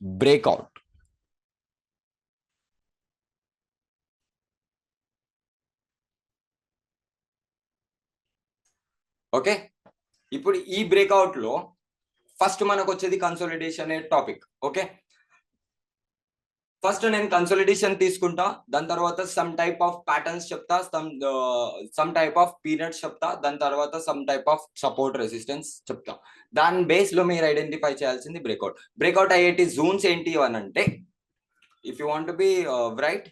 Breakout. Okay, ఇప్పుడు ఈ breakout లో ఫస్ట్ మనకు వచ్చేది కన్సోలిడేషన్ అనే టాపిక్. ఓకే, ఫస్ట్ నేను కన్సోలిడేషన్ తీసుకుంటా, దాని తర్వాత సమ్ టైప్ ఆఫ్ ప్యాటర్న్స్ చెప్తా, సమ్ టైప్ ఆఫ్ పీరియడ్స్ చెప్తా, దాని తర్వాత some type of support resistance చెప్తా. దాని బేస్ లో మీరు ఐడెంటిఫై చేయాల్సింది బ్రేక్అవుట్. బ్రేక్అవుట్ అయ్యేటి జోన్స్ ఏంటి అని అంటే, if you want B right,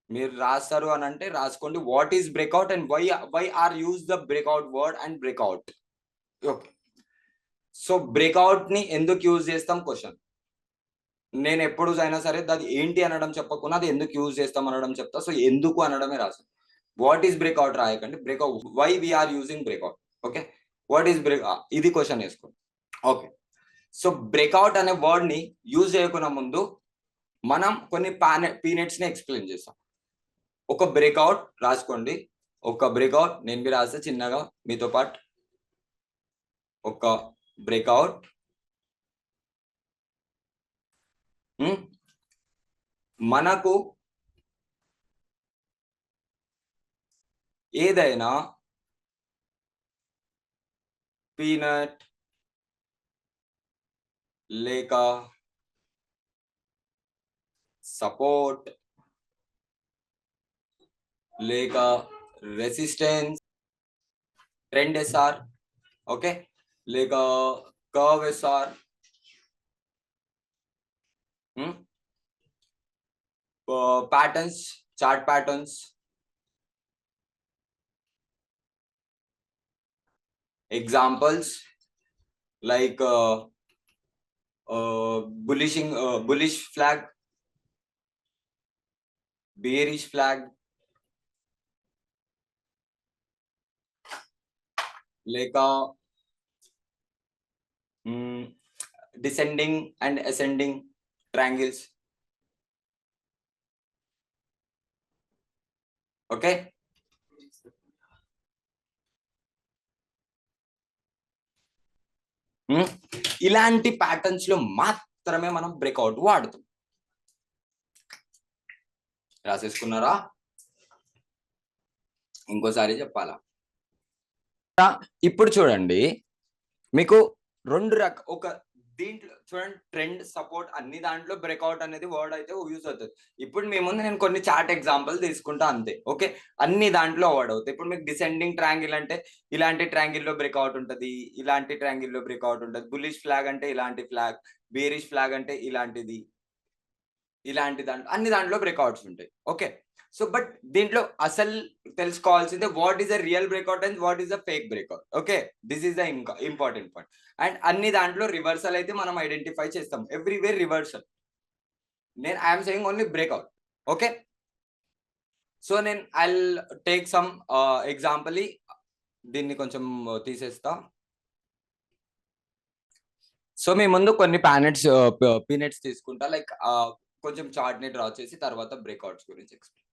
మీరు రాస్తారు అని అంటే రాసుకోండి, what is breakout and why are use the breakout word and breakout. Okay, so breakout ని ఎందుకు యూజ్ చేస్తాం క్వశ్చన్. నేను ఎప్పుడు అయినా సరే అది ఏంటి అనడం చెప్పకుండా అది ఎందుకు యూజ్ చేస్తాం అనడం చెప్తా. సో ఎందుకు అనడమే రాసాను. వాట్ ఈస్ బ్రేక్అవుట్ రాయకండి, breakout why we are using breakout. Okay, what is break, ఇది క్వశ్చన్ వేసుకోండి. ఓకే, సో బ్రేక్అవుట్ అనే వర్డ్ ని యూజ్ చేయకుండా ముందు మనం కొన్ని పీరియడ్స్ ని ఎక్స్ప్లెయిన్ చేస్తాం. ఒక బ్రేక్అవుట్ రాసుకోండి, ఒక బ్రేక్అవుట్ నేను మీరు రాస్తే చిన్నగా మీతో పాటు. ఒక బ్రేక్అవుట్ మనకు ఏదైనా పీనట్ లేక సపోర్ట్ లేక రెసిస్టెన్స్, ట్రెండ్ ఎస్ఆర్, ఓకే, లేక curve SR, patterns, chart patterns, examples like bullish flag, bearish flag, like descending and ascending triangles. Okay, ఇలాంటి ప్యాటర్న్స్ లో మాత్రమే మనం బ్రేక్అవుట్ వాడుతాం. రాసేసుకున్నారా? ఇంకోసారి చెప్పాలా? ఇప్పుడు చూడండి, మీకు ఒక దీంట్లో చూడండి, ట్రెండ్, సపోర్ట్, అన్ని దాంట్లో బ్రేక్అవుట్ అనేది వర్డ్ అయితే యూజ్ అవుతుంది. ఇప్పుడు మీ ముందు నేను కొన్ని చార్ట్ ఎగ్జాంపుల్ తీసుకుంటా అంతే. ఓకే, అన్ని దాంట్లో వర్డ్ అవుతాయి. ఇప్పుడు మీకు డిసెండింగ్ ట్రయాంగిల్ అంటే ఇలాంటి ట్రయాంగిల్ లో బ్రేక్అవుట్ ఉంటుంది, ఇలాంటి ట్రయాంగిల్ లో బ్రేక్అవుట్ ఉంటుంది. బుల్లిష్ ఫ్లాగ్ అంటే ఇలాంటి ఫ్లాగ్, బేరిష్ ఫ్లాగ్ అంటే ఇలాంటిది, ఇలాంటి దాంట్లో అన్ని దాంట్లో బ్రేక్అవుట్స్ ఉంటాయి. ఓకే, సో బట్ దీంట్లో అసలు తెలుసుకోవాల్సిందే what is a real breakout and what is a fake breakout. Okay, this is the important point. And అన్ని దాంట్లో రివర్సల్ అయితే మనం ఐడెంటిఫై చేస్తాం, ఎవ్రీవేర్ రివర్సల్. నేను I'm saying only breakout. Okay, so నేను ఐ టేక్ సమ్ ఎగ్జాంపుల్. దీన్ని కొంచెం తీసేస్తా. సో మీ ముందు కొన్ని పీనెట్స్ తీసుకుంటా, లైక్ కొంచెం చార్ట్ ని డ్రా చేసి తర్వాత బ్రేక్అవుట్స్ గురించి ఎక్స్ప్లెయిన్.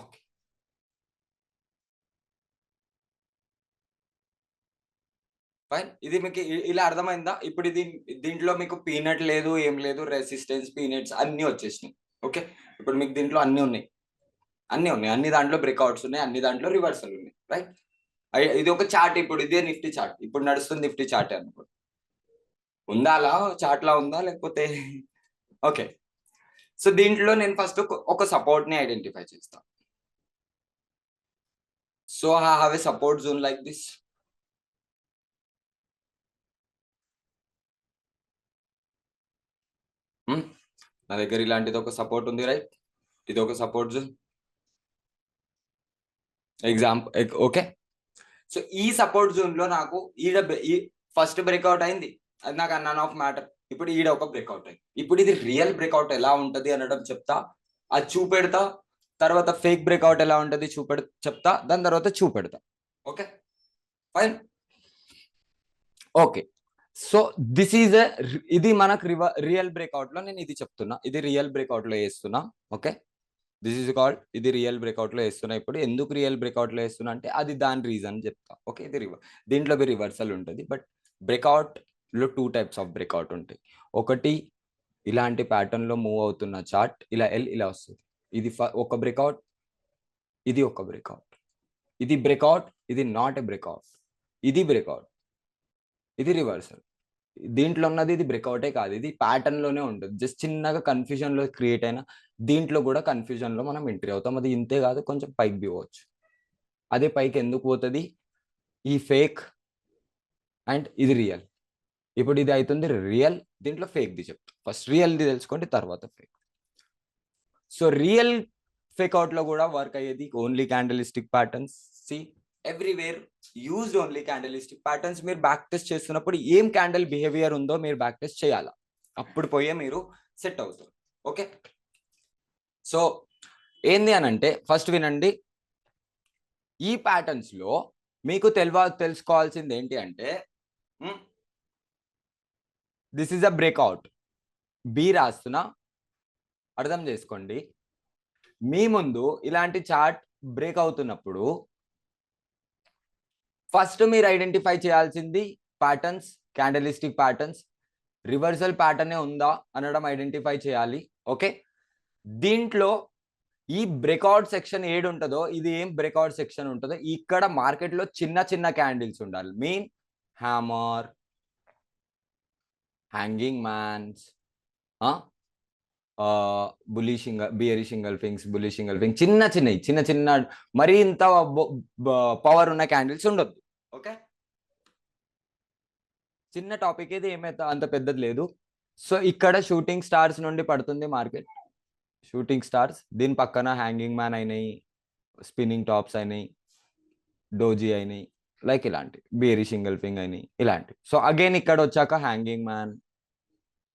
Okay, fine. ఇది మీకు ఇలా అర్థమైందా? ఇప్పుడు ఇది దీంట్లో మీకు పీనట్ లేదు, ఏం లేదు, రెసిస్టెన్స్, పీనట్స్ అన్ని వచ్చేసినాయి. ఓకే, ఇప్పుడు మీకు దీంట్లో అన్ని ఉన్నాయి, అన్ని దాంట్లో బ్రేక్అవుట్స్ ఉన్నాయి, అన్ని దాంట్లో రివర్సల్ ఉన్నాయి. రైట్, ఇది ఒక చార్ట్. ఇప్పుడు ఇదే నిఫ్టీ చార్ట్, ఇప్పుడు నడుస్తుంది నిఫ్టీ చార్ట్ అనుకో. ఉందా అలా చార్ట్ లా ఉందా లేకపోతే? ఓకే, సో దీంట్లో నేను ఫస్ట్ ఒక సపోర్ట్ ని ఐడెంటిఫై చేస్తా. So I have a support zone like this. నా దగ్గర ఇలాంటిది ఒక సపోర్ట్ ఉంది, రైట్, ఇది ఒక support zone example. Okay, so ఈ సపోర్ట్ జోన్ లో నాకు ఈ ఫస్ట్ బ్రేక్అవుట్ అయింది, అది నాకు నన్ ఆఫ్ మ్యాటర్. ఇప్పుడు ఈడ ఒక బ్రేక్అవుట్ అయింది. ఇప్పుడు ఇది రియల్ బ్రేక్అవుట్ ఎలా ఉంటది అనడం చెప్తా, అది చూపెడతా. తర్వాత ఫేక్ బ్రేక్అవుట్ ఎలా ఉంటది చెప్తా, దాని తర్వాత చూపెడతా. Okay, fine. Okay, so this is ఇది మనకు రియల్ బ్రేక్అవుట్ లో నేను ఇది చెప్తున్నా, ఇది రియల్ బ్రేక్అవుట్ లో వేస్తున్నా. ఓకే, దిస్ ఈజ్ కాల్డ్, ఇది రియల్ బ్రేక్అవుట్ లో వేస్తున్నా. ఇప్పుడు ఎందుకు రియల్ బ్రేక్అవుట్ లో వేస్తున్నా అంటే అది దాని రీజన్ చెప్తా. ఓకే, ఇది దీంట్లో రివర్సల్ ఉంటుంది. బట్ బ్రేక్అవుట్ లో 2 టైప్స్ ఆఫ్ బ్రేక్అవుట్ ఉంటాయి. ఒకటి ఇలాంటి ప్యాటర్న్ లో మూవ్ అవుతున్న చార్ట్ ఇలా ఇలా వస్తుంది. ఇది ఒక బ్రేక్అవుట్, ఇది ఒక బ్రేక్అవుట్, ఇది బ్రేక్అవుట్, ఇది నాట్ ఎ బ్రేక్అవుట్, ఇది బ్రేక్అవుట్, ఇది రివర్సల్. దీంట్లో ఉన్నది ఇది బ్రేక్అవుటే కాదు, ఇది ప్యాటర్న్ లోనే ఉంటుంది. జస్ట్ చిన్నగా కన్ఫ్యూజన్ లో క్రియేట్ అయిన దీంట్లో కూడా కన్ఫ్యూజన్ లో మనం ఎంట్రీ అవుతాం. అది ఇంతే కాదు, కొంచెం పైకి పోవచ్చు. అదే పైకి ఎందుకు పోతుంది? ఈ ఫేక్ అండ్ ఇది రియల్. ఇప్పుడు ఇది అవుతుంది రియల్, దీంట్లో ఫేక్ ది చెప్తా. ఫస్ట్ రియల్ది తెలుసుకోండి, తర్వాత fake. So real fake out లో కూడా వర్క్ అయ్యేది only candlestick patterns. See everywhere used only candlestick patterns. మీరు బ్యాక్ టెస్ట్ చేస్తున్నప్పుడు ఏం క్యాండిల్ బిహేవియర్ ఉందో మీరు బ్యాక్ టెస్ట్ చేయాలా, అప్పుడు పోయే మీరు సెట్ అవుతారు. ఓకే, సో ఏంది అని అంటే ఫస్ట్ వినండి. ఈ ప్యాటర్న్స్ లో మీకు తెలుసుకోవాల్సింది ఏంటి అంటే, this is a breakout. B రాస్తున్నా, అర్థం చేసుకోండి. మీ ముందు ఇలాంటి చార్ట్ బ్రేక్ అవుతున్నప్పుడు ఫస్ట్ మీరు ఐడెంటిఫై చేయాల్సింది ప్యాటర్న్స్, క్యాండలిస్టిక్ ప్యాటర్న్స్. రివర్సల్ ప్యాటర్నే ఉందా అనడం ఐడెంటిఫై చేయాలి. ఓకే, దీంట్లో ఈ బ్రేక్అవుట్ సెక్షన్ ఏడు ఉంటుందో, ఇది ఏం బ్రేక్అవుట్ సెక్షన్ ఉంటుందో, ఇక్కడ మార్కెట్ లో చిన్న చిన్న క్యాండిల్స్ ఉండాలి. Mean hammer, hanging mans, bullish bearish engulfings, bullish engulfing, చిన్న చిన్న మరీ ఇంత పవర్ ఉన్న క్యాండిల్స్ ఉండొద్దు. ఓకే, చిన్న టాపిక్ ఇది, ఏమైతే అంత పెద్దది లేదు. సో ఇక్కడ షూటింగ్ స్టార్స్ నుండి పడుతుంది మార్కెట్. షూటింగ్ స్టార్స్, దీని పక్కన హ్యాంగింగ్ మ్యాన్ అయినాయి, స్పిన్నింగ్ టాప్స్ అయినాయి, డోజీ అయినాయి, లైక్ ఇలాంటి బియరిష్ ఇంగల్ఫింగ్ అయినాయి, ఇలాంటి. సో అగైన్ ఇక్కడ వచ్చాక హ్యాంగింగ్ మ్యాన్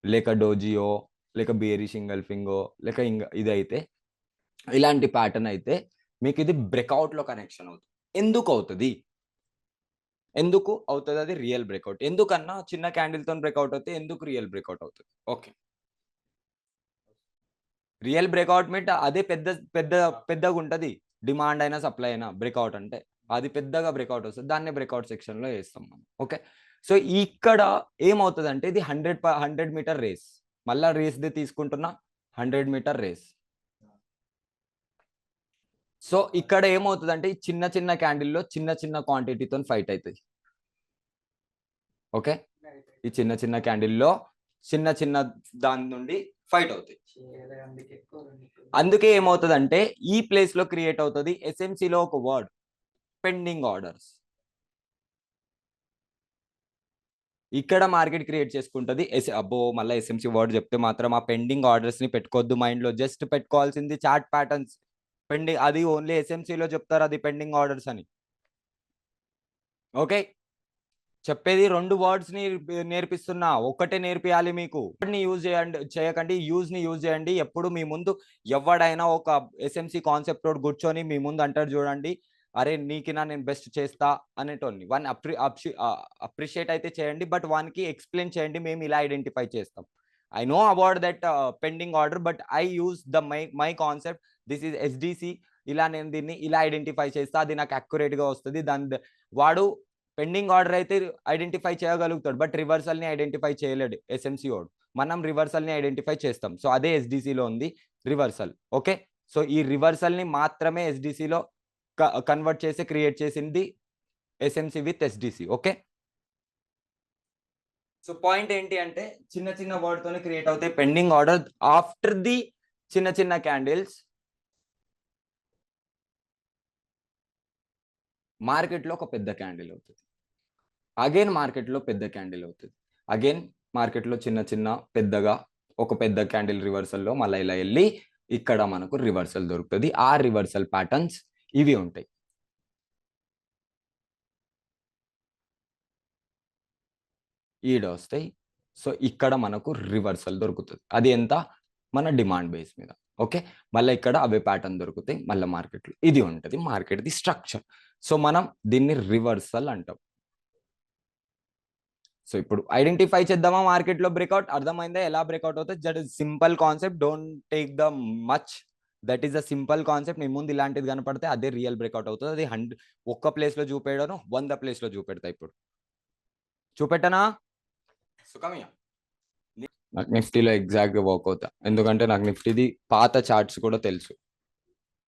లేక డోజియో లేక బియరిష్ ఇంగల్ఫింగో లేక ఇది అయితే, ఇలాంటి ప్యాటర్న్ అయితే మీకు ఇది బ్రేక్అవుట్ లో కనెక్షన్ అవుతుంది. ఎందుకు అవుతుంది? అది రియల్ బ్రేక్అవుట్. ఎందుకన్నా చిన్న క్యాండిల్ తో బ్రేక్అవుట్ అవుతే ఎందుకు రియల్ బ్రేక్అవుట్ అవుతుంది? ఓకే, రియల్ బ్రేక్అవుట్ మీట్ అదే పెద్దగా ఉంటది. డిమాండ్ అయినా సప్లై అయినా బ్రేక్అవుట్ అంటే అది పెద్దగా బ్రేక్అవుట్ వస్తుంది. దాన్నే బ్రేక్అవుట్ సెక్షన్ లో వేస్తాం మనం. ఓకే, సో ఇక్కడ ఏమవుతుంది అంటే ఇది 100 మీటర్ రేస్. మళ్ళా రేస్ ది తీసుకుంటున్నా, 100 మీటర్ రేస్. సో ఇక్కడ ఏమవుతుంది అంటే చిన్న చిన్న క్యాండిల్లో చిన్న క్వాంటిటీతో ఫైట్ అవుతుంది. ఓకే, ఈ చిన్న క్యాండిల్లో చిన్న దాని నుండి ఫైట్ అవుతాయి. అందుకే ఏమవుతుంది అంటే ఈ ప్లేస్ లో క్రియేట్ అవుతుంది SMC లో ఒక వర్డ్, పెండింగ్ ఆర్డర్స్. ఇక్కడ మార్కెట్ క్రియేట్ చేసుకుంటది. అబ్బో మళ్ళీ SMC వర్డ్ చెప్తే మాత్రం ఆ పెండింగ్ ఆర్డర్స్ ని పెట్టుకోవద్దు మైండ్ లో. జస్ట్ పెట్టుకోవాల్సింది చార్ట్ ప్యాటర్న్స్. పెండింగ్ అది ఓన్లీ SMC లో చెప్తారు అది పెండింగ్ ఆర్డర్స్ అని. ఓకే, చెప్పేది 2 వర్డ్స్ ని నేర్పిస్తున్నా, ఒక్కటే నేర్పియాలి మీకు. యూజ్ చేయకండి, యూజ్ ని యూజ్ చేయండి. ఎప్పుడు మీ ముందు ఎవడైనా ఒక SMC కాన్సెప్ట్ తోటి కూర్చొని మీ ముందు అంటారు చూడండి, అరే నీకినా నేను బెస్ట్ చేస్తా అనేటోని. వన్ అప్రిషియేట్ అయితే చేయండి, బట్ వానికి ఎక్స్ప్లెయిన్ చేయండి, మేము ఇలా ఐడెంటిఫై చేస్తాం. I know about that pending order, but I use the my concept. This is SDC. ఇలా నేను దీన్ని ఇలా ఐడెంటిఫై చేస్తా, అది నాకు అక్యురేట్ గా వస్తుంది. దాని వాడు పెండింగ్ ఆర్డర్ అయితే ఐడెంటిఫై చేయగలుగుతాడు, బట్ రివర్సల్ ని ఐడెంటిఫై చేయలేడు SMC వాడు. మనం రివర్సల్ ని ఐడెంటిఫై చేస్తాం. సో అదే SDC లో ఉంది రివర్సల్. ఓకే, సో ఈ రివర్సల్ ని మాత్రమే SDC లో కన్వర్ట్ చేసి క్రియేట్ చేసింది SMC with SDC. Okay, so point ఏంటి అంటే చిన్న వర్డ్ తోనే క్రియేట్ అవుతాయి పెండింగ్ ఆర్డర్. ఆఫ్టర్ ది చిన్న క్యాండిల్స్ మార్కెట్ లో ఒక పెద్ద క్యాండిల్ అవుతుంది. అగైన్ మార్కెట్ లో పెద్ద క్యాండిల్ అవుతుంది. అగైన్ మార్కెట్ లో చిన్న పెద్దగా ఒక పెద్ద క్యాండిల్ రివర్సల్ లో మళ్ళీ ఇలా వెళ్ళి ఇక్కడ మనకు రివర్సల్ దొరుకుతుంది. ఆ రివర్సల్ ప్యాటర్న్స్ ఇవి ఉంటాయి. ఈడ వస్తాయి. సో ఇక్కడ మనకు రివర్సల్ దొరుకుతుంది. అది ఎంత? మన డిమాండ్ బేస్ మీద. ఓకే, మళ్ళీ ఇక్కడ అవే ప్యాటర్న్ దొరుకుతాయి మళ్ళీ మార్కెట్లో. ఇది ఉంటుంది మార్కెట్ ది స్ట్రక్చర్. సో మనం దీన్ని రివర్సల్ అంటాం. సో ఇప్పుడు ఐడెంటిఫై చేద్దామా మార్కెట్ లో బ్రేక్అవుట్? అర్థమైందా ఎలా బ్రేక్అవుట్ అవుతుంది? Just simple concept, don't take the much that is a simple concept. మీ ముందు ఇలాంటిది కనపడితే అదే రియల్ బ్రేక్అవుట్ అవుతుంది. అది 100 ఒక్క ప్లేస్ లో చూపెడను, 100 ప్లేస్ లో చూపెడతా. ఇప్పుడు చూపెట్టనా? సుఖమియా నాకు నిఫ్టీలో ఎగ్జాక్ట్ గా వర్క్ అవుతా, ఎందుకంటే నాకు నిఫ్టీది పాత చార్ట్స్ కూడా తెలుసు.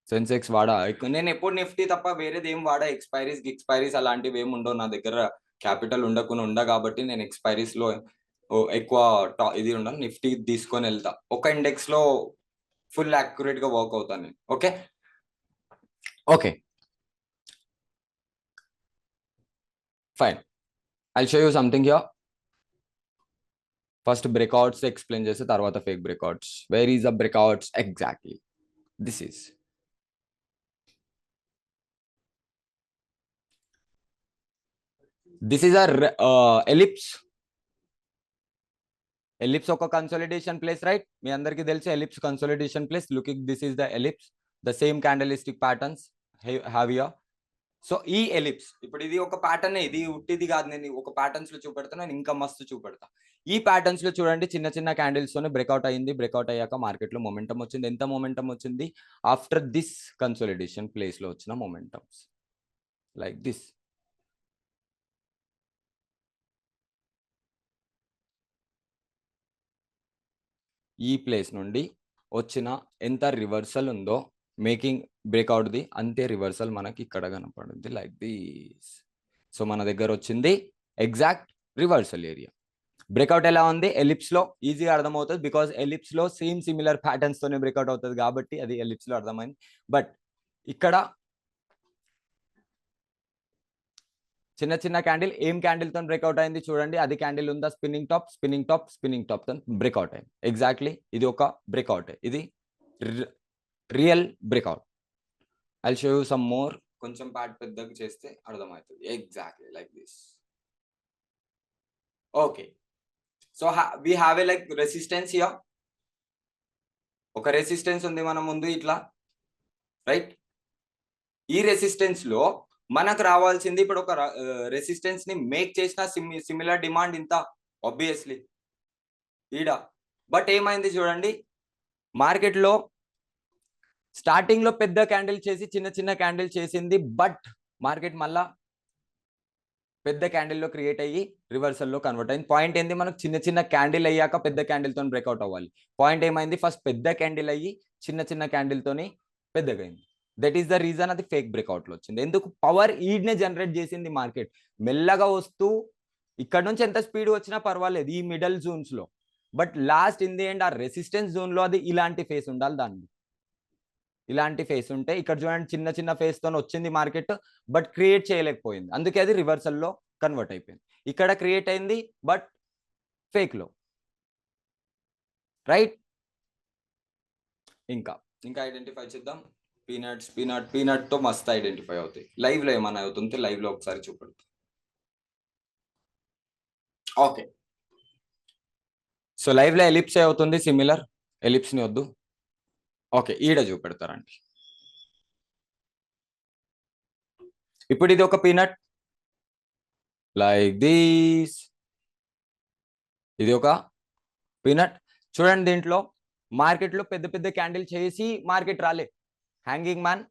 సెన్సెక్స్ వాడా నేను ఎప్పుడు నిఫ్టీ తప్ప వేరేది ఏం వాడా. ఎక్స్పైరీస్ అలాంటివి ఏమి ఉండవు నా దగ్గర. క్యాపిటల్ ఉండకుండా కాబట్టి నేను ఎక్స్పైరీస్ లో ఎక్కువ ఇది ఉండను. నిఫ్టీ తీసుకొని వెళ్తా. ఒక ఇండెక్స్ లో ఫుల్ యాక్యురేట్ గా వర్క్ అవుతాను నేను. Okay okay fine. I'll show you something here. First breakouts explain చేసి తర్వాత fake breakouts. Where is the breakouts exactly? This is ellipse. Ellipse ఒక కన్సోలిడేషన్ ప్లేస్, రైట్? మీ అందరికీ తెలుసు ellipse consolidation place. Looking this is the ellipse, the same candlestick patterns have here. So ఈ ellipse ఇప్పుడు ఇది ఒక ప్యాటర్న్, ఇది ఉట్టిది కాదు. నేను ఒక ప్యాటర్న్స్ లో చూపెడతాను, నేను ఇంకా మస్తు చూపెడతా. ఈ ప్యాటర్న్స్ లో చూడండి, చిన్న చిన్న క్యాండిల్స్ తోనే బ్రేక్అవుట్ అయ్యింది. బ్రేక్అవుట్ అయ్యాక మార్కెట్ లో మొమెంటం వచ్చింది. ఎంత మొమెంటం వచ్చింది? ఆఫ్టర్ దిస్ కన్సోలిడేషన్ ప్లేస్ లో వచ్చిన మొమెంటమ్స్ లైక్ దిస్. ఈ ప్లేస్ నుండి వచ్చిన ఎంత రివర్సల్ ఉందో మేకింగ్ బ్రేక్అవుట్ది, అంతే రివర్సల్ మనకి ఇక్కడ కనపడుద్ది లైక్ దిస్. సో మన దగ్గర వచ్చింది ఎగ్జాక్ట్ రివర్సల్ ఏరియా. బ్రేక్అవుట్ ఎలా ఉంది? ఎలిప్స్ లో ఈజీగా అర్థమవుతుంది, బికాస్ ఎలిప్స్ లో సేమ్ సిమిలర్ ప్యాటర్న్స్ తోనే బ్రేక్అవుట్ అవుతుంది కాబట్టి అది ఎలిప్స్ లో అర్థమైంది. బట్ ఇక్కడ చిన్న చిన్న క్యాండిల్, ఏం క్యాండిల్ తో బ్రేక్అవుట్ అయింది చూడండి. అది క్యాండిల్ ఉందా? Spinning top, spinning top, spinning top తో బ్రేక్అవుట్ అయింది. ఎగ్జాక్ట్లీ ఇది ఒక బ్రేక్అవుట్, ఇది real breakout. I'll show you some more. కొంచెం ప్యాట్ పెద్దగా చేస్తే అర్థమవుతుంది. Exactly like this. Okay, so we have a like resistance here. ఒక రెసిస్టెన్స్ ఉంది మన ముందు ఇట్లా, రైట్? ఈ రెసిస్టెన్స్ లో మనకు రావాల్సింది ఇప్పుడు ఒక రెసిస్టెన్స్ ని మేక్ చేసిన సిమిలర్ డిమాండ్ ఇంత ఆబ్వియస్లీ ఈడ. బట్ ఏమైంది చూడండి, మార్కెట్ లో స్టార్టింగ్ లో పెద్ద క్యాండిల్ చేసి చిన్న చిన్న క్యాండిల్ చేసింది. బట్ మార్కెట్ మళ్ళా పెద్ద క్యాండిల్ లో క్రియేట్ అయ్యి రివర్సల్ లో కన్వర్ట్ అయింది. పాయింట్ ఏంది? మనకు చిన్న చిన్న క్యాండిల్ అయ్యాక పెద్ద క్యాండిల్ తో బ్రేక్అవుట్ అవ్వాలి. పాయింట్ ఏమైంది? ఫస్ట్ పెద్ద క్యాండిల్ అయ్యి చిన్న చిన్న క్యాండిల్ తోని పెద్దగా అయింది. దట్ ఈస్ ద రీజన్ అది ఫేక్ బ్రేక్అవుట్ లో వచ్చింది. ఎందుకు? పవర్ ఈడ్నే జనరేట్ చేసింది మార్కెట్. మెల్లగా వస్తూ ఇక్కడ నుంచి ఎంత స్పీడ్ వచ్చినా పర్వాలేదు ఈ మిడల్ జోన్స్ లో. But last in the end ఆ రెసిస్టెన్స్ జోన్ లో అది ఇలాంటి ఫేస్ ఉండాలి. దాన్ని ఇలాంటి ఫేస్ ఉంటే ఇక్కడ చూడండి చిన్న చిన్న ఫేస్ తో వచ్చింది మార్కెట్, బట్ క్రియేట్ చేయలేకపోయింది. అందుకే అది రివర్సల్ లో కన్వర్ట్ అయిపోయింది. ఇక్కడ క్రియేట్ అయింది బట్ ఫేక్ లో, రైట్? ఇంకా ఐడెంటిఫై చేద్దాం. పీనట్ తో మస్తు ఐడెంటిఫై అవుతాయి. లైవ్ లో ఏమైనా అవుతుంది, లైవ్ లో ఒకసారి చూపెడతా. ఓకే, సో లైవ్ లో ఎలిప్స్ అవుతుంది సిమిలర్. ఎలిప్స్ ని వద్దు. ఓకే, ఈడ చూపెడతారండి. ఇప్పుడు ఇది ఒక పీనట్ లైక్ దిస్. ఇది ఒక పీనట్ చూడండి. దీంట్లో మార్కెట్ లో పెద్ద పెద్ద క్యాండిల్ చేసి మార్కెట్ రాలే. Hanging man,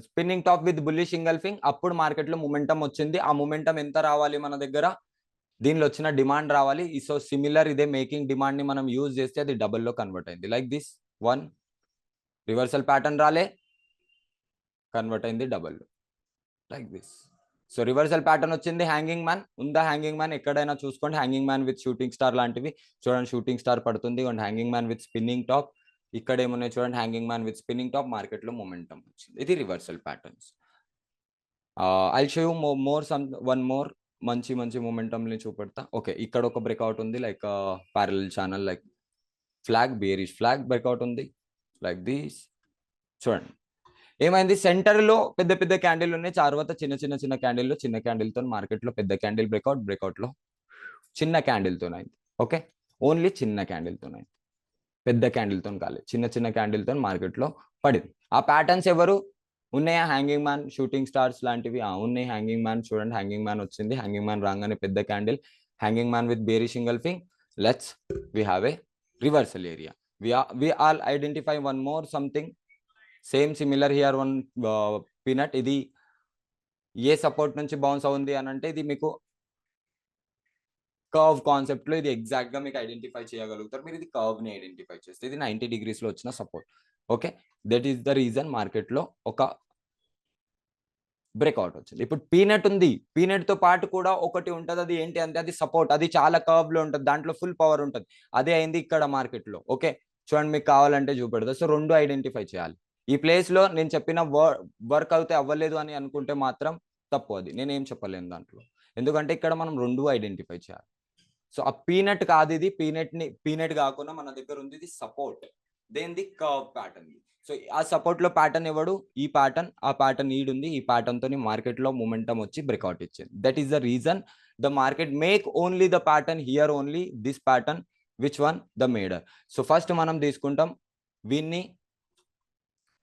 spinning top with bullish engulfing. అప్పుడు మార్కెట్ లో మొమెంటం వచ్చింది. ఆ మొమెంటం ఎంత రావాలి మన దగ్గర? దీనిలో వచ్చిన డిమాండ్ రావాలి. సో సిమిలర్ ఇదే మేకింగ్ డిమాండ్ ని మనం యూజ్ చేస్తే అది డబుల్ లో కన్వర్ట్ అయింది like this. One reversal pattern రాలే, కన్వర్ట్ అయింది double like this. So reversal pattern వచ్చింది. హ్యాంగింగ్ మ్యాన్ ఉందా? హ్యాంగింగ్ మ్యాన్ ఎక్కడైనా చూసుకోండి. Hanging man with shooting star లాంటివి చూడండి. షూటింగ్ స్టార్ పడుతుంది. And hanging man with spinning top. ఇక్కడ ఏమున్నాయి చూడండి, hanging man with spinning top. Market లో మొమెంటం వచ్చింది. ఇది reversal patterns. I show you one more మంచి మొమెంటం ని చూపెడతా. ఓకే, ఇక్కడ ఒక బ్రేక్అవుట్ ఉంది like parallel channel, like flag, bearish flag breakout ఉంది లైక్ దిస్. చూడండి ఏమైంది? సెంటర్ లో పెద్ద పెద్ద క్యాండిల్ ఉన్నాయి, తర్వాత చిన్న క్యాండిల్ లో చిన్న క్యాండిల్ తో మార్కెట్ లో పెద్ద క్యాండిల్ బ్రేక్అవుట్ లో చిన్న క్యాండిల్ తో అయింది. ఓకే, ఓన్లీ చిన్న క్యాండిల్ తో అయింది, పెద్ద క్యాండిల్ తో కాలేదు. చిన్న క్యాండిల్ తో మార్కెట్ లో పడింది. ఆ ప్యాటర్న్స్ ఎవరు ఉన్నాయా? హ్యాంగింగ్ మ్యాన్, షూటింగ్ స్టార్స్ లాంటివి ఉన్నాయి. హ్యాంగింగ్ మ్యాన్ చూడండి, హ్యాంగింగ్ మ్యాన్ వచ్చింది. హ్యాంగింగ్ మ్యాన్ రాగానే పెద్ద candle. Hanging man with bearish engulfing. Let's we have a reversal area. we all identify one more something same similar here one peanut ఇది ఏ support నుంచి bounce అవుంది అని అంటే ఇది మీకు కర్వ్ కాన్సెప్ట్ లో ఇది ఎగ్జాక్ట్ గా మీకు ఐడెంటిఫై చేయగలుగుతారు మీరు ఇది కర్వ్ ని ఐడెంటిఫై చేస్తే ఇది 90 degrees లో వచ్చిన support okay that is the reason market లో ఒక బ్రేక్అవుట్ వచ్చింది ఇప్పుడు పీనట్ ఉంది పీనట్ తో పాటు కూడా ఒకటి ఉంటుంది అది ఏంటి అంటే అది సపోర్ట్ అది చాలా కర్వ్ లో ఉంటుంది దాంట్లో ఫుల్ పవర్ ఉంటుంది అదే అయింది ఇక్కడ మార్కెట్ లో ఓకే చూడండి మీకు కావాలంటే చూపెడతా సో రెండు ఐడెంటిఫై చేయాలి ఈ ప్లేస్ లో నేను చెప్పిన వర్క్ అయితే అవ్వలేదు అని అనుకుంటే మాత్రం తప్పు అది నేనేం చెప్పలేను దాంట్లో ఎందుకంటే ఇక్కడ మనం రెండు ఐడెంటిఫై చేయాలి సో ఆ పీనట్ కాదు ఇది పీనట్ కాకుండా మన దగ్గర ఉంది ఇది సపోర్ట్ దేనిది కర్వ్ ప్యాటర్న్ సో ఆ సపోర్ట్ లో ప్యాటర్న్ ఇవ్వడు ఈ ప్యాటర్న్ ఆ ప్యాటర్న్ ఈడ్ ఉంది ఈ ప్యాటర్న్ తోని మార్కెట్ లో మూమెంటం వచ్చి బ్రేక్అవుట్ ఇచ్చింది that is the reason the market make only the pattern here only this pattern which one the matter so first మనం తీసుకుంటాం వీన్ని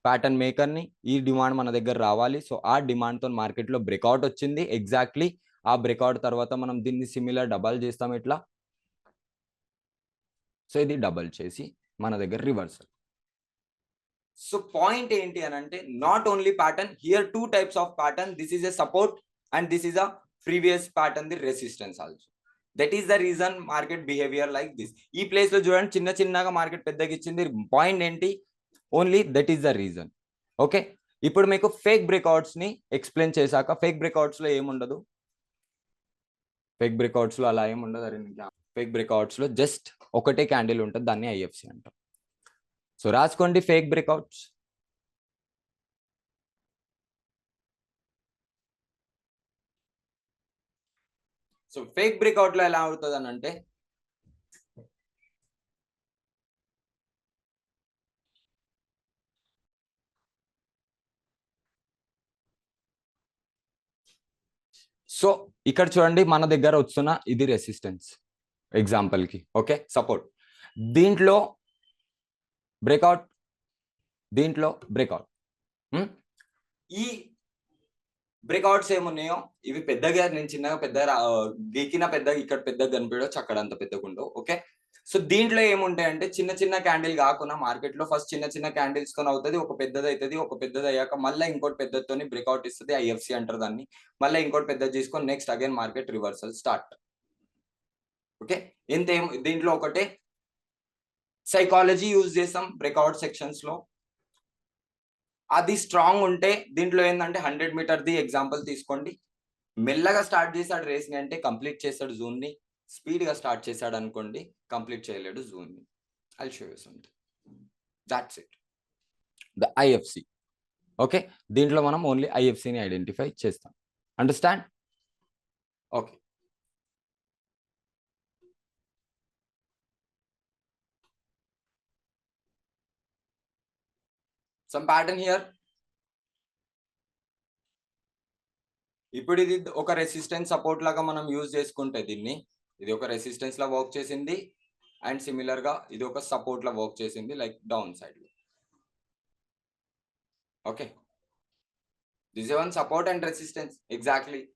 ప్యాటర్న్ మేకర్ ని ఈ డిమాండ్ మన దగ్గర రావాలి సో ఆ డిమాండ్ తో మార్కెట్ లో బ్రేక్అవుట్ వచ్చింది ఎగ్జాక్ట్లీ ఆ బ్రేక్అవుట్ తర్వాత మనం దీన్ని సిమిలర్ డబల్ చేస్తాం ఇట్లా సో ఇది డబల్ చేసి మన దగ్గర రివర్సల్ సో పాయింట్ ఏంటి అని అంటే not only pattern here two types of pattern this is a support and this is a previous pattern the resistance also that is the reason market behaviour like this ఈ place లో చూడండి చిన్న చిన్నగా market పెద్దగా ఇచ్చింది point ఏంటి only that is the reason okay ఇప్పుడు మీకు ఫేక్ బ్రేక్అవుట్స్ ని ఎక్స్ప్లెయిన్ చేశాక ఫేక్ బ్రేక్అవుట్స్ లో ఏముండదు ఫేక్ బ్రేక్అవుట్స్ లో అలా ఏముండదు అరే ఫేక్ బ్రేక్అవుట్స్ లో జస్ట్ ఒకటే క్యాండిల్ ఉంటుంది దాన్ని ఐఎఫ్సి అంటాం సో రాసుకోండి fake breakouts so fake breakout లో ఎలా అవుతుంది అని అంటే సో ఇక్కడ చూడండి మన దగ్గర వస్తున్న ఇది రెసిస్టెన్స్ ఎగ్జాంపుల్ కి ఓకే సపోర్ట్ దీంట్లో బ్రేక్అవుట్ దీంట్లో బ్రేక్అవుట్ ఈ బ్రేక్అవుట్స్ ఏమున్నాయో ఇవి పెద్దగా నేను చిన్నగా పెద్దగా గీకిన పెద్దగా ఇక్కడ పెద్దగా కనిపించవచ్చు అక్కడ అంత పెద్దగా ఉండవు ఓకే సో దీంట్లో ఏముంటాయి అంటే చిన్న చిన్న క్యాండిల్ కాకుండా మార్కెట్ లో ఫస్ట్ చిన్న చిన్న క్యాండిల్స్ తో అవుతుంది ఒక పెద్దది అవుతుంది ఒక పెద్దది అయ్యాక మళ్ళీ ఇంకోటి పెద్దతోని బ్రేక్అవుట్ ఇస్తుంది ఐఎఫ్సి అంటారు దాన్ని మళ్ళీ ఇంకోటి పెద్దది తీసుకొని next again market reversal start okay ఎంత దీంట్లో ఒకటే సైకాలజీ యూజ్ చేస్తాం బ్రేక్అవుట్ సెక్షన్స్ లో అది స్ట్రాంగ్ ఉంటే దీంట్లో ఏంటంటే 100 మీటర్ది ఎగ్జాంపుల్ తీసుకోండి మెల్లగా స్టార్ట్ చేశాడు రేస్ ని అంటే కంప్లీట్ చేశాడు జూన్ ని స్పీడ్ గా స్టార్ట్ చేశాడు అనుకోండి కంప్లీట్ చేయలేడు జూన్ ని I show you something that's it the IFC okay దీంట్లో మనం ఓన్లీ ఐఎఫ్సిని ఐడెంటిఫై చేస్తాం understand okay some pattern here ఇప్పుడు ఇది ఒక రెసిస్టెన్స్ సపోర్ట్ లాగా మనం యూజ్ చేసుకుంటే దీన్ని ఇది ఒక రెసిస్టెన్స్ లా వర్క్ చేసింది అండ్ సిమిలర్ గా ఇది ఒక సపోర్ట్ లా వర్క్ చేసింది లైక్ డౌన్ సైడ్ లో okay this is one support and resistance exactly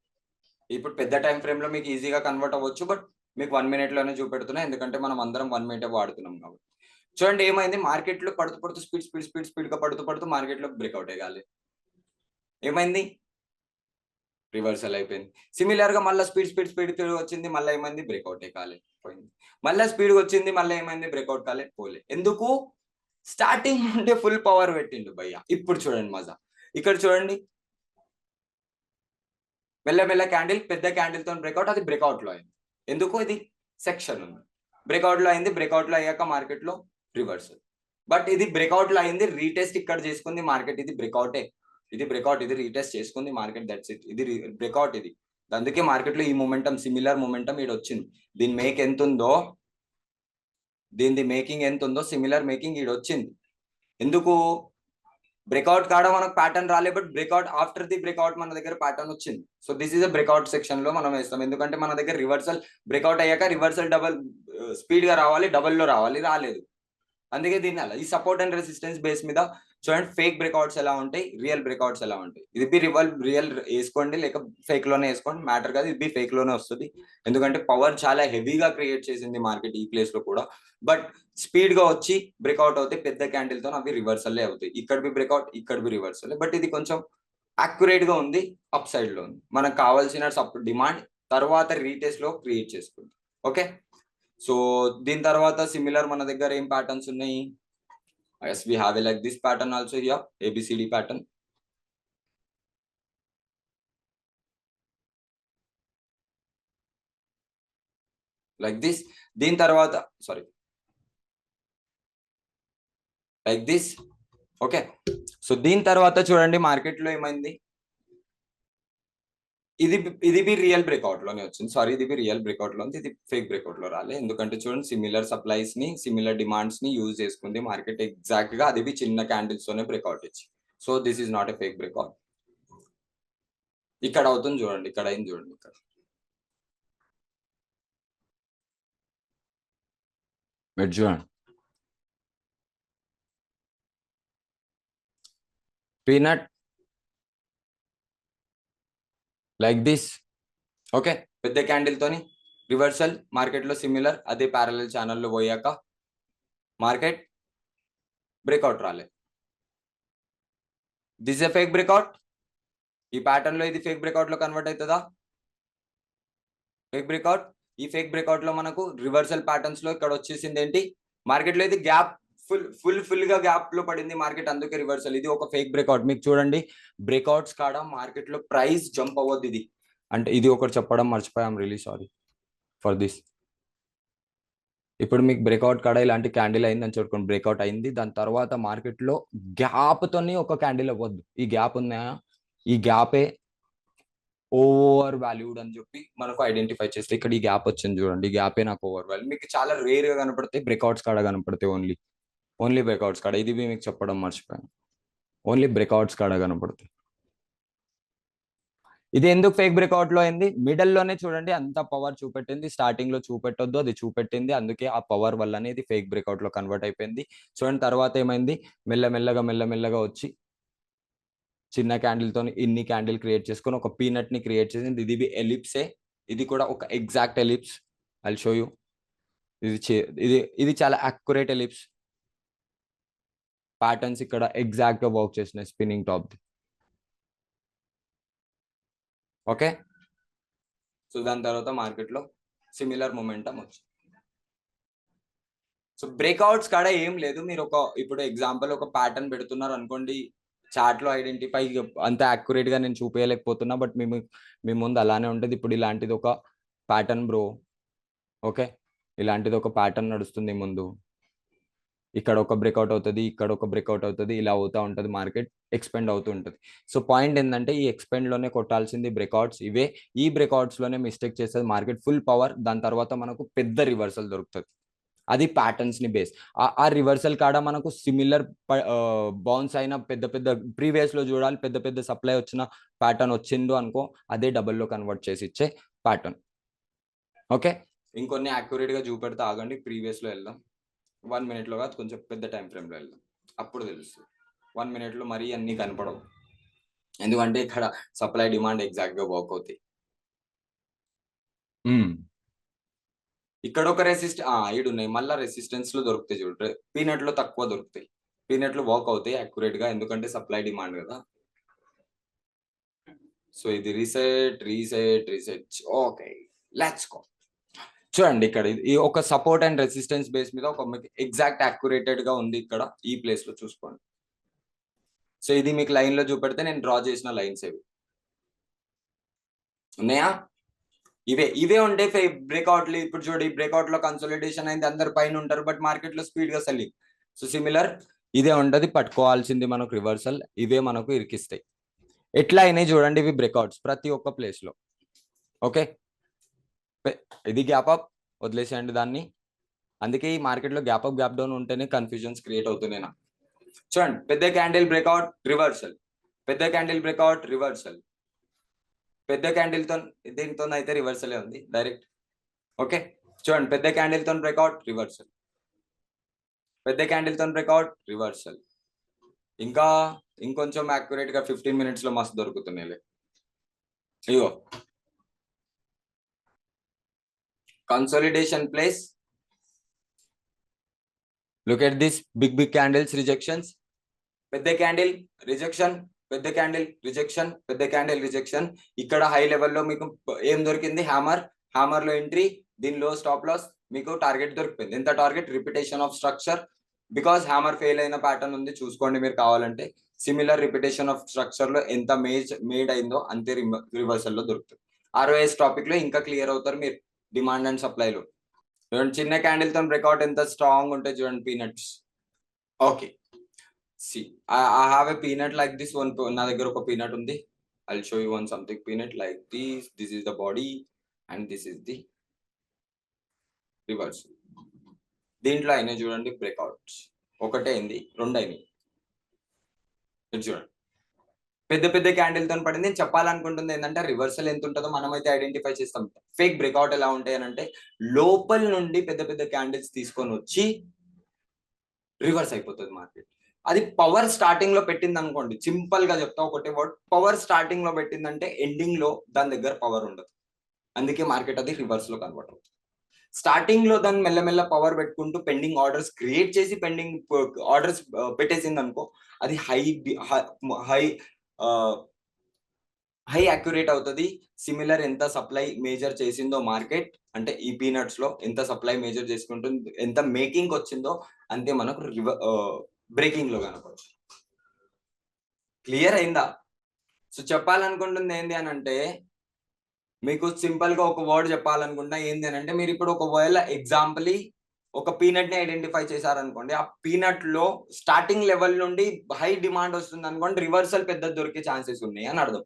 ఇప్పుడు పెద్ద టైం ఫ్రేమ్ లో మీకు ఈజీగా కన్వర్ట్ అవ్వచ్చు బట్ మీకు 1 minute లోనే చూపెడుతున్నా ఎందుకంటే మనం అందరం 1 minute వాడుతున్నాం కాబట్టి చూడండి ఏమైంది మార్కెట్ లో పడుతూ స్పీడ్ గా పడుతూ మార్కెట్ లో బ్రేక్అవుట్ అయ్యాలి ఏమైంది రివర్సల్ అయిపోయింది సిమిలర్ గా మళ్ళీ స్పీడ్ వచ్చింది మళ్ళీ ఏమైంది బ్రేక్అవుట్ కాలే పోయింది మళ్ళీ స్పీడ్ వచ్చింది మళ్ళీ ఏమైంది బ్రేక్అవుట్ కాలే పోలే ఎందుకు స్టార్టింగ్ నుండి ఫుల్ పవర్ పెట్టిండు భయ్య ఇప్పుడు చూడండి మజా ఇక్కడ చూడండి మెల్ల క్యాండిల్ పెద్ద క్యాండిల్ తో బ్రేక్అవుట్ అది బ్రేక్అవుట్ లో అయింది ఎందుకు ఇది సెక్షన్ ఉంది బ్రేక్అవుట్ లో అయింది బ్రేక్అవుట్ లో అయ్యాక మార్కెట్ లో రివర్సల్ బట్ ఇది బ్రేక్అవుట్ లో అయింది రీటెస్ట్ ఇక్కడ చేసుకుంది మార్కెట్ ఇది బ్రేక్అవుటే ఇది బ్రేక్అవుట్ ఇది రీటెస్ట్ చేసుకుంది మార్కెట్ దట్స్ ఇట్ ఇది బ్రేక్అవుట్ ఇది అందుకే మార్కెట్ లో ఈ మూమెంటం సిమిలర్ మూమెంటం ఇది వచ్చింది దీని మేక్ ఎంత ఉందో దీని మేకింగ్ ఎంత ఉందో సిమిలర్ మేకింగ్ ఇది వచ్చింది ఎందుకు బ్రేక్అవుట్ కాడ మనకు ప్యాటర్న్ రాలే but breakout after the breakout మన దగ్గర ప్యాటర్న్ వచ్చింది so this is a breakout section లో మనం వేస్తాం ఎందుకంటే మన దగ్గర రివర్సల్ బ్రేక్అవుట్ అయ్యాక రివర్సల్ డబల్ స్పీడ్ గా రావాలి డబల్ లో రావాలి రాలేదు అందుకే దీన్ని అలా ఈ సపోర్ట్ అండ్ రెసిస్టెన్స్ బేస్ మీద చూడండి ఫేక్ బ్రేక్అవుట్స్ ఎలా ఉంటాయి, రియల్ బ్రేక్అవుట్స్ ఎలా ఉంటాయి. ఇది బి రియల్ వేసుకోండి, లేక ఫేక్ లోనే వేసుకోండి, మ్యాటర్ కాదు. ఇది బి ఫేక్ లోనే వస్తుంది, ఎందుకంటే పవర్ చాలా హెవీగా క్రియేట్ చేసింది మార్కెట్ ఈ ప్లేస్ లో కూడా. బట్ స్పీడ్ గా వచ్చి బ్రేక్అవుట్ అవుతాయి పెద్ద క్యాండిల్ తో, అవి రివర్సల్లే అవుతాయి. ఇక్కడ బి బ్రేక్అవుట్, ఇక్కడ బి రివర్సల్. బట్ ఇది కొంచెం అక్యురేట్ గా ఉంది, అప్ సైడ్ లో ఉంది. మనకు కావాల్సిన డిమాండ్ తర్వాత రీటెస్ట్ లో క్రియేట్ చేసుకుంది. ఓకే, సో దీని తర్వాత సిమిలర్ మన దగ్గర ఏం ప్యాటర్న్స్ ఉన్నాయి? Yes, we have like this pattern also here, ABCD pattern. Like this. దీని తర్వాత sorry like this. Okay, so దీని తర్వాత చూడండి మార్కెట్ లో ఏమైంది. ఇది బి రియల్ బ్రేక్అవుట్ లోనే వచ్చింది. సారీ, ఇది బి రియల్ బ్రేక్అవుట్ లో ఉంది, ఇది ఫేక్ బ్రేక్అవుట్ లో రాలే. ఎందుకంటే చూడండి సిమిలర్ సప్లైస్ ని, సిమిలర్ డిమాండ్స్ ని యూజ్ చేసుకుంది మార్కెట్ ఎగ్జాక్ట్ గా. అది బి చిన్న క్యాండిల్స్ తోనే బ్రేక్అవుట్ ఇచ్చి. So this is not a fake breakout. ఇక్కడ అవుతుంది చూడండి, ఇక్కడ అయింది చూడండి. ఇక్కడ మీరు చూడండి, పీనట్ లైక్ దిస్. ఓకే, పెద్ద క్యాండిల్ తోని రివర్సల్ మార్కెట్ లో సిమిలర్. అదే ప్యారలల్ ఛానల్లో పోయాక మార్కెట్ బ్రేక్అవుట్ రాలే. This a fake breakout. ఈ ప్యాటర్న్ లో ఇది ఫేక్ బ్రేక్అవుట్ లో కన్వర్ట్ అవుతుందా? Fake breakout. ఈ ఫేక్ బ్రేక్అవుట్ లో మనకు రివర్సల్ ప్యాటర్న్స్ లో ఇక్కడ వచ్చేసింది ఏంటి, మార్కెట్ లో ఇది గ్యాప్ ఫుల్ గా గ్యాప్ లో పడింది మార్కెట్, అందుకే రివర్సల్. ఇది ఒక ఫేక్ బ్రేక్అవుట్. మీకు చూడండి బ్రేక్అవుట్స్ కాడ మార్కెట్ లో ప్రైస్ జంప్ అవ్వద్దు. ఇది అంటే ఇది ఒకటి చెప్పడం మర్చిపోయాం, రియలీ సారీ ఫర్ దిస్. ఇప్పుడు మీకు బ్రేక్అవుట్ కాడ ఇలాంటి క్యాండిల్ అయింది అని చూడుకోండి, బ్రేక్అవుట్ అయింది. దాని తర్వాత మార్కెట్ లో గ్యాప్ తోని ఒక క్యాండిల్ అవ్వద్దు. ఈ గ్యాప్ ఉన్నాయా, ఈ గ్యాపే ఓవర్ వాల్యూడ్ అని చెప్పి మనకు ఐడెంటిఫై చేస్తే ఇక్కడ ఈ గ్యాప్ వచ్చింది చూడండి, ఈ గ్యాపే నాకు ఓవర్ వాల్యూ. మీకు చాలా రేర్ గా కనపడతాయి బ్రేక్అవుట్స్ కాడ, కనపడతాయి ఓన్లీ బ్రేక్అవుట్స్ కాడ. ఇది మీకు చెప్పడం మర్చిపోయాను, ఓన్లీ బ్రేక్అవుట్స్ కాడ కనపడతాయి. ఇది ఎందుకు ఫేక్ బ్రేక్అవుట్ లో అయింది? మిడల్ లోనే చూడండి అంత పవర్ చూపెట్టింది, స్టార్టింగ్ లో చూపెట్టొద్దు, అది చూపెట్టింది. అందుకే ఆ పవర్ వల్లనే ఇది ఫేక్ బ్రేక్అవుట్ లో కన్వర్ట్ అయిపోయింది. చూడండి తర్వాత ఏమైంది, మెల్లమెల్లగా వచ్చి చిన్న క్యాండిల్ తో ఇన్ని క్యాండిల్ క్రియేట్ చేసుకొని ఒక పీనట్ ని క్రియేట్ చేసింది. ఇది ఎలిప్సే, ఇది కూడా ఒక exact ellipse. I show you. ఇది చాలా అక్యురేట్ ఎలిప్స్. ప్యాటర్న్స్ ఇక్కడ ఎగ్జాక్ట్ గా వర్క్ చేసినాయి స్పిన్నింగ్ టాప్. ఓకే, సో దాని తర్వాత మార్కెట్ లో సిమిలర్ మొమెంటం వచ్చింది. సో బ్రేక్అవుట్స్ కాడ ఏం లేదు. మీరు ఇప్పుడు ఎగ్జాంపుల్ ఒక ప్యాటర్న్ పెడుతున్నారు అనుకోండి, చార్ట్ లో ఐడెంటిఫై అంత అక్యురేట్ గా నేను చూపించలేకపోతున్నా, బట్ మీ ముందు అలానే ఉంటుంది. ఇప్పుడు ఇలాంటిది ఒక ప్యాటర్న్ బ్రో. ఓకే, ఇలాంటిది ఒక ప్యాటర్న్ నడుస్తుంది ముందు. ఇక్కడ ఒక బ్రేక్అవుట్ అవుతుంది, ఇక్కడ ఒక బ్రేక్అవుట్ అవుతుంది, ఇలా అవుతూ ఉంటుంది, మార్కెట్ ఎక్స్పెండ్ అవుతూ ఉంటుంది. సో పాయింట్ ఏంటంటే ఈ ఎక్స్పెండ్ లోనే కొట్టాల్సింది బ్రేక్అవుట్స్ ఇవే. ఈ బ్రేక్అవుట్స్ లోనే మిస్టేక్ చేస్తుంది మార్కెట్, ఫుల్ పవర్. దాని తర్వాత మనకు పెద్ద రివర్సల్ దొరుకుతుంది. అది ప్యాటర్న్స్ ని బేస్. ఆ రివర్సల్ కాడ మనకు సిమిలర్ బౌన్స్ అయిన పెద్ద ప్రీవియస్ లో చూడాలి, పెద్ద సప్లై వచ్చిన ప్యాటర్న్ వచ్చిందో అనుకో, అదే డబుల్ లో కన్వర్ట్ చేసి ఇచ్చే ప్యాటర్న్. ఓకే, ఇంకొన్ని యాక్యురేట్ గా చూపెడితే ఆగండి, ప్రీవియస్ లో వెళ్దాం. 1 minute లో కాదు, కొంచెం పెద్ద టైం ఫ్రేమ్ లో వెళ్దాం, అప్పుడు తెలుస్తుంది. 1 minute లో మరీ అన్ని కనపడవు, ఎందుకంటే ఇక్కడ సప్లై డిమాండ్ ఎగ్జాక్ట్ గా వర్క్ అవుతాయి. ఇక్కడ ఒక ఉన్నాయి, మళ్ళీ రెసిస్టెన్స్ లో దొరుకుతాయి చూడండి. పీనట్ లో తక్కువ దొరుకుతాయి, పీనట్ లో వర్క్ అవుతాయి అక్యురేట్ గా, ఎందుకంటే సప్లై డిమాండ్ కదా. సో ఇది రీసెట్. Okay, let's go. చూడండి ఇక్కడ ఈ ఒక సపోర్ట్ అండ్ రెసిస్టెన్స్ బేస్ మీద ఒక ఎగ్జాక్ట్ అక్యురేటెడ్ గా ఉంది ఇక్కడ ఈ ప్లేస్ లో చూసుకోండి. సో ఇది మీకు లైన్ లో చూపెడితే నేను డ్రా చేసిన లైన్స్ ఏవి ఉన్నాయా, ఇవే ఉంటే బ్రేక్అవుట్లు. ఇప్పుడు చూడండి బ్రేక్అవుట్ లో కన్సోలిడేషన్ అయింది, అందరు పైన ఉంటారు, బట్ మార్కెట్ లో స్పీడ్ గా సెల్లింగ్. సో సిమిలర్ ఇదే ఉంటది, పట్టుకోవాల్సింది మనకు రివర్సల్. ఇవే మనకు ఇరికిస్తాయి. ఎట్లా అయినాయి చూడండి ఇవి బ్రేక్అవుట్స్ ప్రతి ఒక్క ప్లేస్ లో. ఓకే, ఇది గ్యాప్ అప్, వదిలేసేయండి దాన్ని. అందుకే ఈ మార్కెట్ లో గ్యాప్ అప్ గ్యాప్ డౌన్ ఉంటేనే కన్ఫ్యూజన్స్ క్రియేట్ అవుతున్నాయి. చూడండి పెద్ద క్యాండిల్ బ్రేక్అవుట్ రివర్సల్, పెద్ద క్యాండిల్ బ్రేక్అవుట్ రివర్సల్, పెద్ద క్యాండిల్ తో దీంతో అయితే రివర్సలే ఉంది డైరెక్ట్. ఓకే, చూడండి పెద్ద క్యాండిల్ తో బ్రేక్అవుట్ రివర్సల్, పెద్ద క్యాండిల్ తో బ్రేక్అవుట్ రివర్సల్, ఇంకా ఇంకొంచెం యాక్యురేట్ గా 15 minutes లో మస్తు దొరుకుతున్నాయి. ఇగో consolidation place. Look at this big candles rejections. పెద్ద క్యాండిల్ రిజెక్షన్, పెద్ద క్యాండిల్ రిజెక్షన్, పెద్ద క్యాండిల్ రిజెక్షన్. ఇక్కడ హై లెవెల్లో మీకు ఏం దొరికింది? హ్యామర్ లో ఎంట్రీ, దీనిలో స్టాప్ లాస్, మీకు టార్గెట్ దొరికిపోయింది. ఎంత target? Repetition of structure. Because hammer fail అయిన ప్యాటర్న్ ఉంది, చూసుకోండి మీరు కావాలంటే. సిమిలర్ రిపిటేషన్ ఆఫ్ స్ట్రక్చర్ లో ఎంత మేడ్ అయిందో అంతే రివర్సల్ లో దొరుకుతుంది. ROS టాపిక్ లో ఇంకా క్లియర్ అవుతారు మీరు డిమాండ్ అండ్ సప్లై లో. చూడండి చిన్న క్యాండిల్ తో బ్రేక్అవుట్ ఎంత స్ట్రాంగ్ ఉంటాయి చూడండి, peanuts. Okay, see I have a peanut like this one. నా దగ్గర ఒక peanut ఉంది. I'll show you one something peanut like this. This is the body and this is the reverse. దీంట్లో అయినా చూడండి బ్రేక్అవుట్స్. ఒకటే అయింది, రెండు అయినాయి. చూడండి పెద్ద పెద్ద క్యాండిల్ తో పడింది. నేను చెప్పాలనుకుంటుంది ఏంటంటే రివర్సల్ ఎంత ఉంటుందో మనం అయితే ఐడెంటిఫై చేస్తాం. ఫేక్ బ్రేక్అవుట్ ఎలా ఉంటాయి అని అంటే లోపల నుండి పెద్ద పెద్ద క్యాండిల్స్ తీసుకొని వచ్చి రివర్స్ అయిపోతుంది మార్కెట్. అది పవర్ స్టార్టింగ్ లో పెట్టింది అనుకోండి, సింపుల్ గా చెప్తా ఒకటే వర్డ్, పవర్ స్టార్టింగ్ లో పెట్టిందంటే ఎండింగ్ లో దాని దగ్గర పవర్ ఉండదు. అందుకే మార్కెట్ అది రివర్స్ లో కన్వర్ట్ అవుతుంది. స్టార్టింగ్ లో దాన్ని మెల్లమెల్ల పవర్ పెట్టుకుంటూ పెండింగ్ ఆర్డర్స్ క్రియేట్ చేసి పెండింగ్ ఆర్డర్స్ పెట్టేసింది అనుకో, అది హై అక్యురేట్ అవుతుంది. సిమిలర్ ఎంత సప్లై మేజర్ చేసిందో మార్కెట్, అంటే ఈ పీనట్స్ లో ఎంత సప్లై మేజర్ చేసుకుంటుంది, ఎంత మేకింగ్ వచ్చిందో అంతే మనకు బ్రేకింగ్ లో కనపడచ్చు. క్లియర్ అయిందా? సో చెప్పాలనుకుంటుంది ఏంది అని అంటే, మీకు సింపుల్ గా ఒక వర్డ్ చెప్పాలనుకుంటా ఏంది అని అంటే, మీరు ఇప్పుడు ఒకవేళ ఎగ్జాంపుల్ ఒక పీనట్ ని ఐడెంటిఫై చేశారనుకోండి, ఆ పీనట్ లో స్టార్టింగ్ లెవెల్ నుండి హై డిమాండ్ వస్తుంది అనుకోండి, రివర్సల్ పెద్ద దొరికే ఛాన్సెస్ ఉన్నాయి అని అర్థం.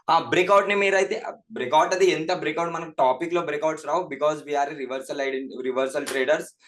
ఆ బ్రేక్అవుట్ ని మీరైతే బ్రేక్అవుట్ అది ఎంత బ్రేక్అవుట్ మనకు టాపిక్ లో బ్రేక్అవుట్స్ రావు, బికాస్ వీఆర్ రివర్సల్ ట్రేడర్స్.